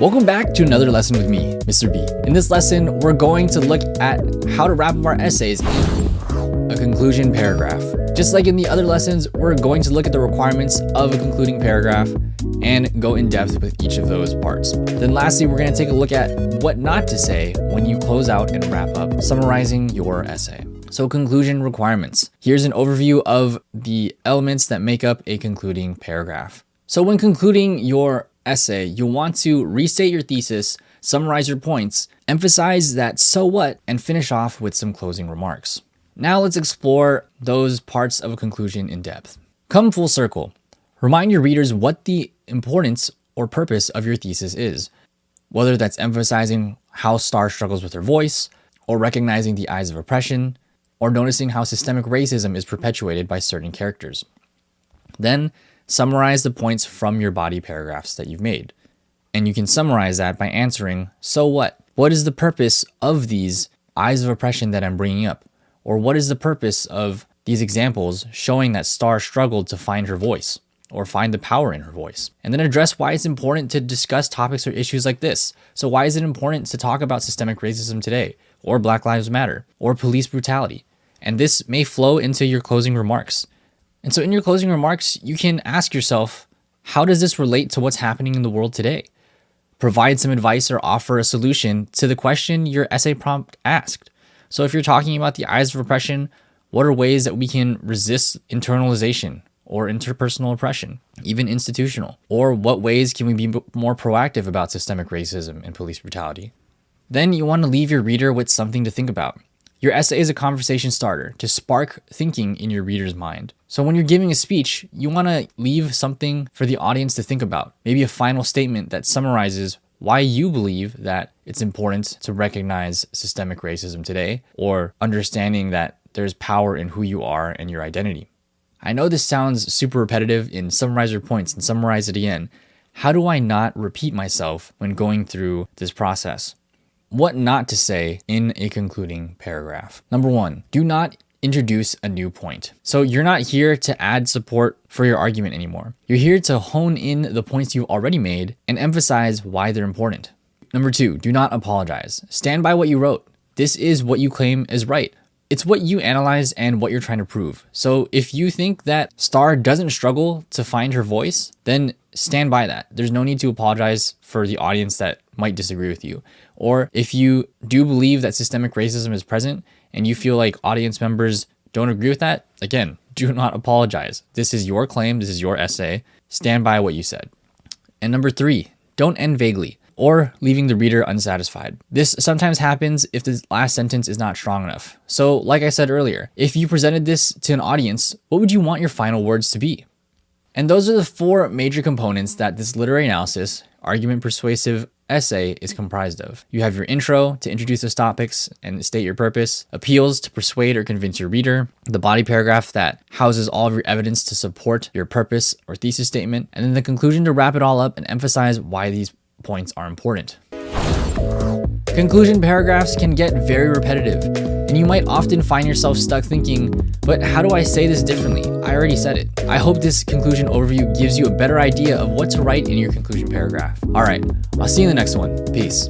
Welcome back to another lesson with me, Mr. B. In this lesson, we're going to look at how to wrap up our essays in a conclusion paragraph. Just like in the other lessons, we're going to look at the requirements of a concluding paragraph and go in depth with each of those parts. Then lastly, we're going to take a look at what not to say when you close out and wrap up, summarizing your essay. So conclusion requirements. Here's an overview of the elements that make up a concluding paragraph. So when concluding your essay, you'll want to restate your thesis, summarize your points, emphasize that so what, and finish off with some closing remarks. Now let's explore those parts of a conclusion in depth. Come full circle. Remind your readers what the importance or purpose of your thesis is, whether that's emphasizing how Star struggles with her voice, or recognizing the eyes of oppression, or noticing how systemic racism is perpetuated by certain characters. Then, summarize the points from your body paragraphs that you've made. And you can summarize that by answering, so what? What is the purpose of these eyes of oppression that I'm bringing up? Or what is the purpose of these examples showing that Star struggled to find her voice or find the power in her voice? And then address why it's important to discuss topics or issues like this. So why is it important to talk about systemic racism today, or Black Lives Matter, or police brutality? And this may flow into your closing remarks. And so in your closing remarks, you can ask yourself, how does this relate to what's happening in the world today? Provide some advice or offer a solution to the question your essay prompt asked. So if you're talking about the eyes of oppression, what are ways that we can resist internalization or interpersonal oppression, even institutional? Or what ways can we be more proactive about systemic racism and police brutality? Then you want to leave your reader with something to think about. Your essay is a conversation starter to spark thinking in your reader's mind. So when you're giving a speech, you want to leave something for the audience to think about. Maybe a final statement that summarizes why you believe that it's important to recognize systemic racism today, or understanding that there's power in who you are and your identity. I know this sounds super repetitive in summarize your points and summarize it again. How do I not repeat myself when going through this process? What not to say in a concluding paragraph. Number one, do not introduce a new point. So you're not here to add support for your argument anymore. You're here to hone in the points you've already made and emphasize why they're important. Number two, do not apologize. Stand by what you wrote. This is what you claim is right. It's what you analyze and what you're trying to prove. So if you think that Star doesn't struggle to find her voice, then stand by that. There's no need to apologize for the audience that might disagree with you. Or if you do believe that systemic racism is present and you feel like audience members don't agree with that, again, do not apologize. This is your claim. This is your essay. Stand by what you said. And number three, don't end vaguely or leaving the reader unsatisfied. This sometimes happens if the last sentence is not strong enough. So like I said earlier, if you presented this to an audience, what would you want your final words to be? And those are the four major components that this literary analysis, argument persuasive essay is comprised of. You have your intro to introduce those topics and state your purpose, appeals to persuade or convince your reader, the body paragraph that houses all of your evidence to support your purpose or thesis statement, and then the conclusion to wrap it all up and emphasize why these points are important. Conclusion paragraphs can get very repetitive, and you might often find yourself stuck thinking, but how do I say this differently? I already said it. I hope this conclusion overview gives you a better idea of what to write in your conclusion paragraph. All right, I'll see you in the next one. Peace.